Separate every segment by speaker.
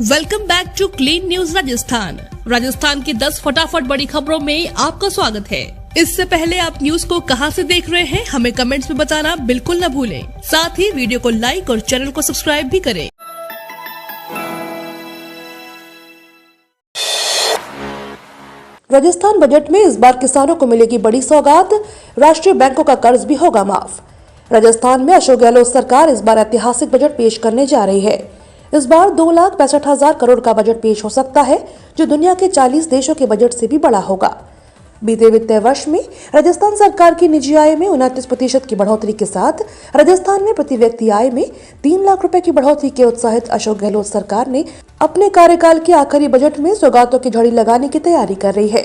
Speaker 1: Welcome back to Clean News Rajasthan की 10 फटाफट बड़ी खबरों में आपका स्वागत है। इससे पहले आप न्यूज को कहां से देख रहे हैं हमें कमेंट्स में बताना बिल्कुल न भूलें। साथ ही वीडियो को लाइक और चैनल को सब्सक्राइब भी करें।
Speaker 2: राजस्थान बजट में इस बार किसानों को मिलेगी बड़ी सौगात, राष्ट्रीय बैंकों का कर्ज भी होगा माफ। राजस्थान में अशोक गहलोत सरकार इस बार ऐतिहासिक बजट पेश करने जा रही है। इस बार 2,65,000 करोड़ का बजट पेश हो सकता है, जो दुनिया के 40 देशों के बजट से भी बड़ा होगा। बीते वित्तीय वर्ष में राजस्थान सरकार की निजी आय में 29% की बढ़ोतरी के साथ राजस्थान में प्रति व्यक्ति आय में 3 लाख रुपए की बढ़ोतरी के उत्साहित अशोक गहलोत सरकार ने अपने कार्यकाल के आखिरी बजट में सौगातों की झड़ी लगाने की तैयारी कर रही है।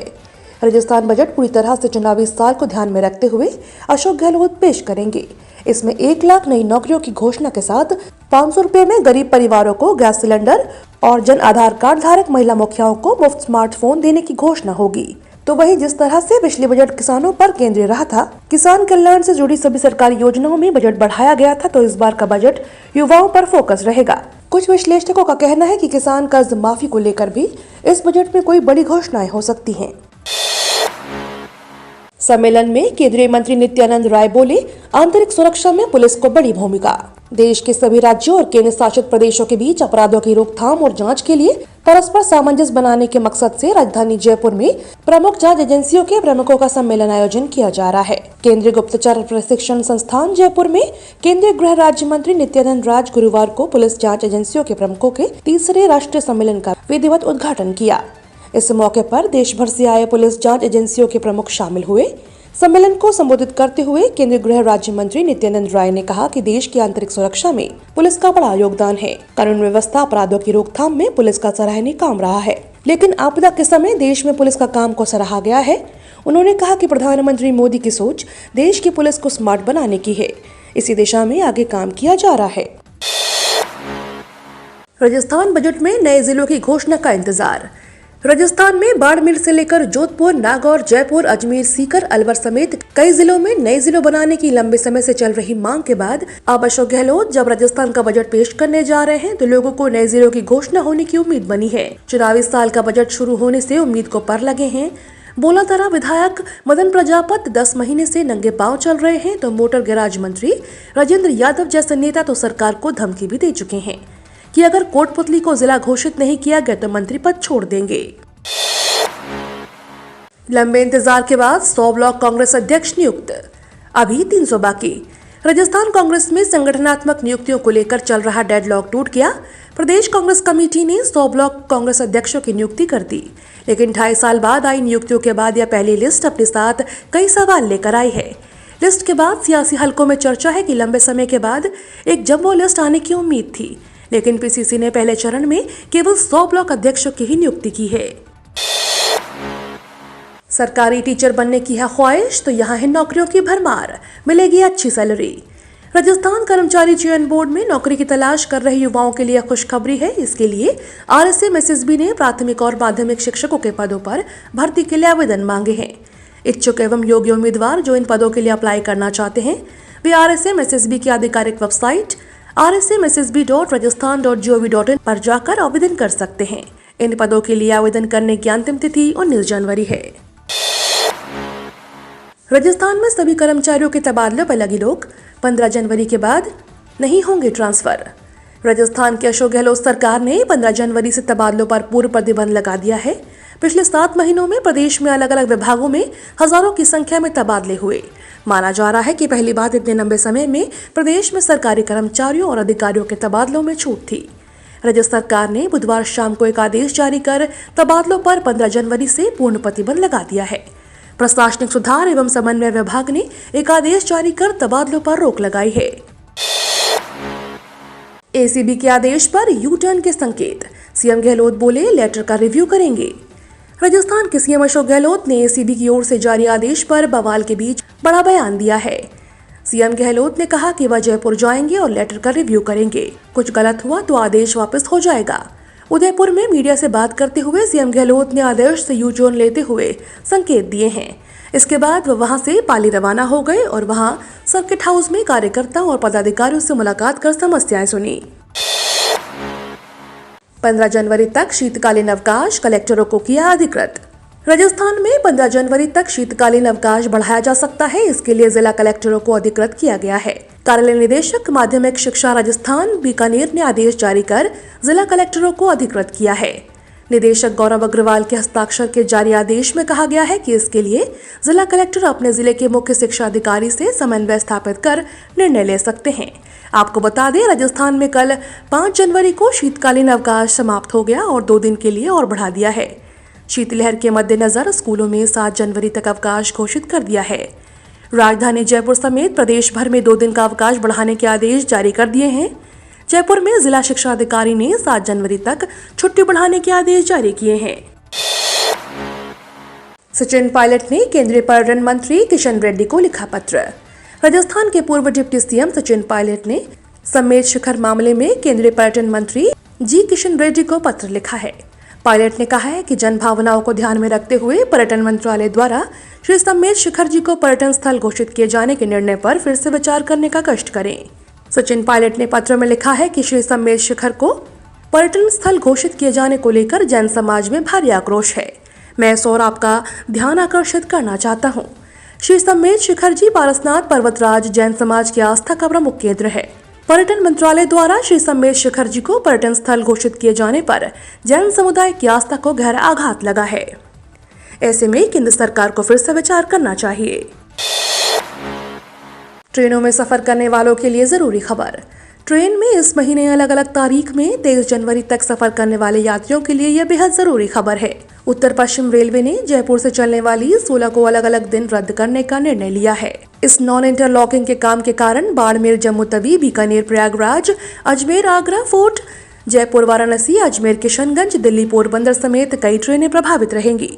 Speaker 2: राजस्थान बजट पूरी तरह से चुनावी साल को ध्यान में रखते हुए अशोक गहलोत पेश करेंगे। इसमें 1 लाख नई नौकरियों की घोषणा के साथ 500 रुपए में गरीब परिवारों को गैस सिलेंडर और जन आधार कार्ड धारक महिला मुखियाओं को मुफ्त स्मार्टफोन देने की घोषणा होगी। तो वहीं जिस तरह से पिछले बजट किसानों पर केंद्रीय रहा था, किसान कल्याण से जुड़ी सभी सरकारी योजनाओं में बजट बढ़ाया गया था, तो इस बार का बजट युवाओं पर फोकस रहेगा। कुछ विश्लेषकों का कहना है कि किसान कर्ज माफी को लेकर भी इस बजट में कोई बड़ी घोषणाएं हो सकती हैं। सम्मेलन में केंद्रीय मंत्री नित्यानंद राय बोले, आंतरिक सुरक्षा में पुलिस को बड़ी भूमिका। देश के सभी राज्यों और केंद्र शासित प्रदेशों के बीच अपराधों की रोकथाम और जांच के लिए परस्पर सामंजस्य बनाने के मकसद से राजधानी जयपुर में प्रमुख जांच एजेंसियों के प्रमुखों का सम्मेलन आयोजन किया जा रहा है। केंद्रीय गुप्तचर प्रशिक्षण संस्थान जयपुर में केंद्रीय गृह राज्य मंत्री नित्यानंद राय गुरुवार को पुलिस जाँच एजेंसियों के प्रमुखों के 3रे राष्ट्रीय सम्मेलन का विधिवत उद्घाटन किया। इस मौके पर देश भर से आए पुलिस जांच एजेंसियों के प्रमुख शामिल हुए। सम्मेलन को संबोधित करते हुए केंद्रीय गृह राज्य मंत्री नित्यानंद राय ने कहा कि देश की आंतरिक सुरक्षा में पुलिस का बड़ा योगदान है। कानून व्यवस्था अपराधों की रोकथाम में पुलिस का सराहनीय काम रहा है, लेकिन आपदा के समय देश में पुलिस का काम को सराहा गया है। उन्होंने कहा कि प्रधानमंत्री मोदी की सोच देश की पुलिस को स्मार्ट बनाने की है। इसी दिशा में आगे काम किया जा रहा है। राजस्थान बजट में नए जिलों की घोषणा का इंतजार। राजस्थान में बाड़मेर से लेकर जोधपुर, नागौर, जयपुर, अजमेर, सीकर, अलवर समेत कई जिलों में नए जिलों बनाने की लंबे समय से चल रही मांग के बाद अब अशोक गहलोत जब राजस्थान का बजट पेश करने जा रहे हैं, तो लोगों को नए जिलों की घोषणा होने की उम्मीद बनी है। चुनावी साल का बजट शुरू होने से उम्मीद को पर लगे हैं। बोलातरा विधायक मदन प्रजापत 10 महीने से नंगे पांव चल रहे हैं, तो मोटर गैराज मंत्री राजेंद्र यादव जैसे नेता तो सरकार को धमकी भी दे चुके हैं कि अगर कोटपुतली को जिला घोषित नहीं किया गया तो मंत्री पद छोड़ देंगे। लंबे इंतजार के बाद 100 ब्लॉक कांग्रेस अध्यक्ष नियुक्त, अभी 300 बाकी। राजस्थान कांग्रेस में संगठनात्मक नियुक्तियों को लेकर चल रहा डेडलॉक टूट गया। प्रदेश कांग्रेस कमेटी ने 100 ब्लॉक कांग्रेस अध्यक्षों की नियुक्ति कर दी, लेकिन 2.5 साल बाद आई नियुक्तियों के बाद यह पहली लिस्ट अपने साथ कई सवाल लेकर आई है। लिस्ट के बाद सियासी हलकों में चर्चा है कि लंबे समय के बाद एक जंबो लिस्ट आने की उम्मीद थी, लेकिन पीसीसी ने पहले चरण में केवल 100 ब्लॉक अध्यक्षों की ही नियुक्ति की है। सरकारी टीचर बनने की है ख्वाहिश, तो यहाँ है नौकरियों की भरमार, मिलेगी अच्छी सैलरी। राजस्थान कर्मचारी चयन बोर्ड में नौकरी की तलाश कर रहे युवाओं के लिए खुशखबरी है। इसके लिए RSM-SSB ने प्राथमिक और माध्यमिक शिक्षकों के पदों पर भर्ती के लिए आवेदन मांगे हैं। इच्छुक एवं योग्य उम्मीदवार जो इन पदों के लिए अप्लाई करना चाहते हैं, वे RSM-SSB की आधिकारिक वेबसाइट rsmssb.rajasthan.gov.in पर जाकर आवेदन कर सकते हैं। इन पदों के लिए आवेदन करने की अंतिम तिथि 19 जनवरी है। राजस्थान में सभी कर्मचारियों के तबादलों पर लगी रोक, 15 जनवरी के बाद नहीं होंगे ट्रांसफर। राजस्थान की अशोक गहलोत सरकार ने 15 जनवरी से तबादलों पर पूर्ण प्रतिबंध लगा दिया है। पिछले 7 महीनों में प्रदेश में अलग अलग विभागों में हजारों की संख्या में तबादले हुए। माना जा रहा है कि पहली बार इतने लंबे समय में प्रदेश में सरकारी कर्मचारियों और अधिकारियों के तबादलों में छूट थी। राज्य सरकार ने बुधवार शाम को एक आदेश जारी कर तबादलों पर 15 जनवरी से पूर्ण प्रतिबंध लगा दिया है। प्रशासनिक सुधार एवं समन्वय विभाग ने एक आदेश जारी कर तबादलों पर रोक लगाई है। ACB के आदेश पर यू टर्न के संकेत, सीएम गहलोत बोले लेटर का रिव्यू करेंगे। राजस्थान के सीएम अशोक गहलोत ने ACB की ओर से जारी आदेश पर बवाल के बीच बड़ा बयान दिया है। सीएम गहलोत ने कहा कि वह जयपुर जाएंगे और लेटर का रिव्यू करेंगे। कुछ गलत हुआ तो आदेश वापस हो जाएगा। उदयपुर में मीडिया से बात करते हुए सीएम गहलोत ने आदेश से यू टर्न लेते हुए संकेत दिए हैं। इसके बाद वह वहां से पाली रवाना हो गए और वहां सर्किट हाउस में कार्यकर्ताओं और पदाधिकारियों से मुलाकात कर समस्याएं सुनी। 15 जनवरी तक शीतकालीन अवकाश, कलेक्टरों को किया अधिकृत। राजस्थान में 15 जनवरी तक शीतकालीन अवकाश बढ़ाया जा सकता है। इसके लिए जिला कलेक्टरों को अधिकृत किया गया है। कार्यालय निदेशक माध्यमिक शिक्षा राजस्थान बीकानेर ने आदेश जारी कर जिला कलेक्टरों को अधिकृत किया है। निदेशक गौरव अग्रवाल के हस्ताक्षर के जारी आदेश में कहा गया है कि इसके लिए जिला कलेक्टर अपने जिले के मुख्य शिक्षा अधिकारी से समन्वय स्थापित कर निर्णय ले सकते हैं। आपको बता दें, राजस्थान में कल 5 जनवरी को शीतकालीन अवकाश समाप्त हो गया और 2 दिन के लिए और बढ़ा दिया है। शीतलहर के मद्देनजर स्कूलों में 7 जनवरी तक अवकाश घोषित कर दिया है। राजधानी जयपुर समेत प्रदेश भर में 2 दिन का अवकाश बढ़ाने के आदेश जारी कर दिए हैं। जयपुर में जिला शिक्षा अधिकारी ने 7 जनवरी तक छुट्टी बढ़ाने के आदेश जारी किए हैं। सचिन पायलट ने केंद्रीय पर्यटन मंत्री किशन रेड्डी को लिखा पत्र। राजस्थान के पूर्व डिप्टी सीएम सचिन पायलट ने समेत शिखर मामले में केंद्रीय पर्यटन मंत्री जी किशन रेड्डी को पत्र लिखा है। पायलट ने कहा है कि जन भावनाओं को ध्यान में रखते हुए पर्यटन मंत्रालय द्वारा श्री समेत शिखर जी को पर्यटन स्थल घोषित किए जाने के निर्णय पर फिर से विचार करने का कष्ट करें। सचिन पायलट ने पत्र में लिखा है कि श्री समेत शिखर को पर्यटन स्थल घोषित किए जाने को लेकर जैन समाज में भारी आक्रोश है। मैं इस ओर आपका ध्यान आकर्षित करना चाहता हूं। श्री समेत शिखर जी पारसनाथ पर्वतराज जैन समाज की आस्था का प्रमुख केंद्र है। पर्यटन मंत्रालय द्वारा श्री समेत शिखर जी को पर्यटन स्थल घोषित किए जाने पर जैन समुदाय की आस्था को गहरा आघात लगा है। ऐसे में केंद्र सरकार को फिर से विचार करना चाहिए। ट्रेनों में सफर करने वालों के लिए जरूरी खबर। ट्रेन में इस महीने अलग अलग तारीख में 23 जनवरी तक सफर करने वाले यात्रियों के लिए यह बेहद जरूरी खबर है। उत्तर पश्चिम रेलवे ने जयपुर से चलने वाली 16 को अलग अलग दिन रद्द करने का निर्णय लिया है। इस नॉन इंटरलॉकिंग के काम के कारण बाड़मेर जम्मू तवी, बीकानेर प्रयागराज, अजमेर आगरा फोर्ट, जयपुर वाराणसी, अजमेर किशनगंज, दिल्ली पोरबंदर समेत कई ट्रेनें प्रभावित रहेंगी।